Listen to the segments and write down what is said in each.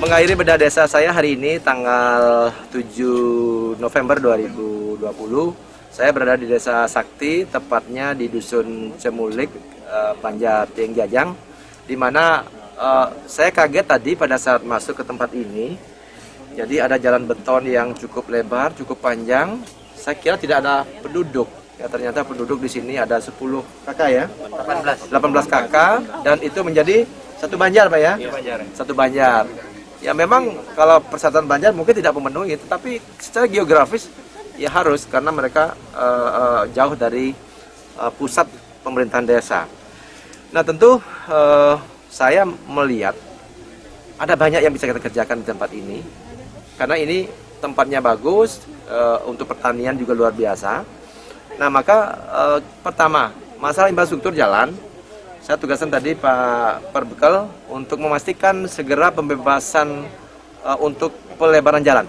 mengakhiri bedah desa saya hari ini tanggal 7 November 2020. Saya berada di Desa Sakti, tepatnya di Dusun Cemulik, Banjar Tieng Jajang, di mana saya kaget tadi pada saat masuk ke tempat ini. Jadi ada jalan beton yang cukup lebar, cukup panjang. Saya kira tidak ada penduduk. Ya, ternyata penduduk di sini ada 10 kakak ya, 18 kakak, dan itu menjadi satu Banjar, Pak ya? Satu Banjar. Ya memang kalau Persatuan Banjar mungkin tidak memenuhi, tetapi secara geografis ya harus, karena mereka jauh dari pusat pemerintahan desa. Nah tentu saya melihat ada banyak yang bisa kita kerjakan di tempat ini, karena ini tempatnya bagus, untuk pertanian juga luar biasa. Nah maka pertama, masalah infrastruktur jalan, saya tugaskan tadi Pak Perbekal untuk memastikan segera pembebasan untuk pelebaran jalan.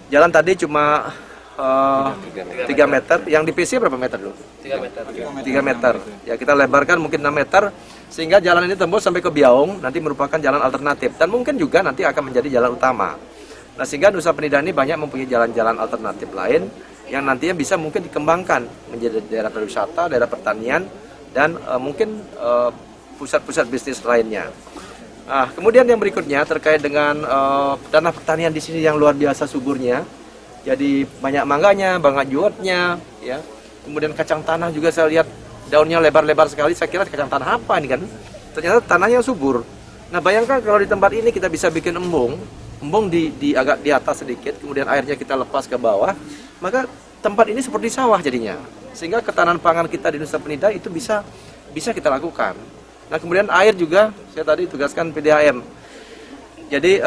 Jalan tadi cuma 3 meter, yang di PC berapa meter dulu? 3 meter. 3 meter. Ya kita lebarkan mungkin 6 meter, sehingga jalan ini tembus sampai ke Biaung, nanti merupakan jalan alternatif. Dan mungkin juga nanti akan menjadi jalan utama. Nah sehingga Nusa Penida ini banyak mempunyai jalan-jalan alternatif lain, yang nantinya bisa mungkin dikembangkan menjadi daerah pariwisata, daerah pertanian, dan mungkin pusat-pusat bisnis lainnya. Nah, kemudian yang berikutnya terkait dengan tanah pertanian di sini yang luar biasa suburnya. Jadi banyak mangganya, banyak juotnya, ya. Kemudian kacang tanah juga saya lihat daunnya lebar-lebar sekali. Saya kira kacang tanah apa ini kan? Ternyata tanahnya subur. Nah, bayangkan kalau di tempat ini kita bisa bikin embung di agak di atas sedikit, kemudian airnya kita lepas ke bawah, maka tempat ini seperti sawah jadinya. Sehingga ketahanan pangan kita di Nusa Penida itu bisa kita lakukan. Nah kemudian air juga saya tadi tugaskan PDAM. Jadi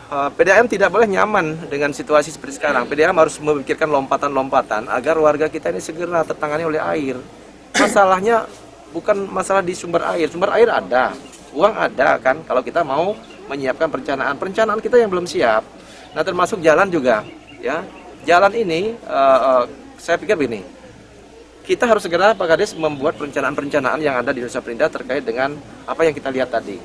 PDAM tidak boleh nyaman dengan situasi seperti sekarang. PDAM harus memikirkan lompatan-lompatan agar warga kita ini segera tertangani oleh air. Masalahnya bukan masalah di sumber air. Sumber air ada, uang ada kan. Kalau kita mau menyiapkan perencanaan kita yang belum siap. Nah termasuk jalan juga, ya. Jalan ini saya pikir begini. Kita harus segera Pak Kades membuat perencanaan-perencanaan yang ada di Nusa Penida terkait dengan apa yang kita lihat tadi.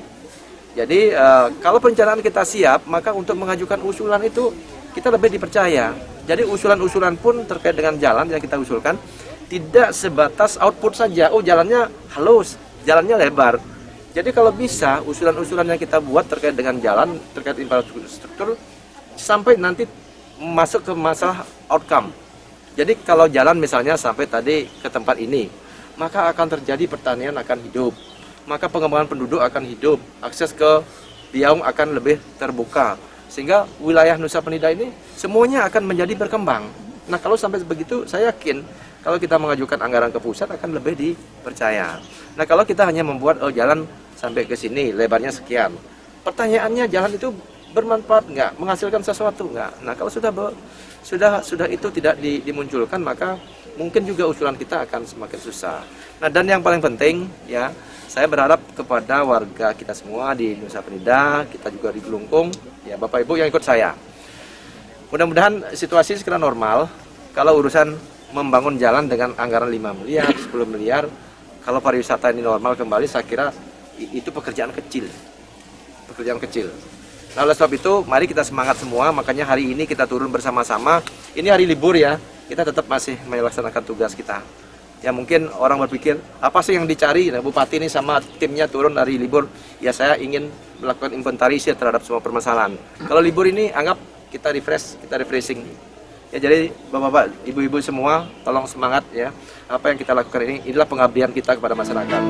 Jadi kalau perencanaan kita siap, maka untuk mengajukan usulan itu kita lebih dipercaya. Jadi usulan-usulan pun terkait dengan jalan yang kita usulkan tidak sebatas output saja. Oh jalannya halus, jalannya lebar. Jadi kalau bisa usulan-usulan yang kita buat terkait dengan jalan, terkait infrastruktur, sampai nanti masuk ke masalah outcome. Jadi kalau jalan misalnya sampai tadi ke tempat ini, maka akan terjadi pertanian akan hidup, maka pengembangan penduduk akan hidup, akses ke Biaung akan lebih terbuka, sehingga wilayah Nusa Penida ini semuanya akan menjadi berkembang. Nah kalau sampai begitu, saya yakin kalau kita mengajukan anggaran ke pusat akan lebih dipercaya. Nah kalau kita hanya membuat jalan sampai ke sini, lebarnya sekian, pertanyaannya jalan itu bermanfaat nggak, menghasilkan sesuatu nggak? Nah kalau sudah itu tidak dimunculkan, maka mungkin juga usulan kita akan semakin susah. Nah dan yang paling penting ya, saya berharap kepada warga kita semua di Nusa Penida, kita juga di Gelungkung, ya Bapak Ibu yang ikut saya. Mudah-mudahan situasi segera normal. Kalau urusan membangun jalan dengan anggaran 5 miliar, 10 miliar, kalau pariwisata ini normal kembali, saya kira itu pekerjaan kecil. Nah oleh sebab itu mari kita semangat semua, makanya hari ini kita turun bersama-sama. Ini hari libur ya, kita tetap masih melaksanakan tugas kita. Ya mungkin orang berpikir, apa sih yang dicari? Nah Bupati ini sama timnya turun hari libur, ya saya ingin melakukan inventarisir terhadap semua permasalahan. Kalau libur ini anggap kita refreshing. Ya jadi bapak-bapak, ibu-ibu semua tolong semangat ya. Apa yang kita lakukan ini, inilah pengabdian kita kepada masyarakat.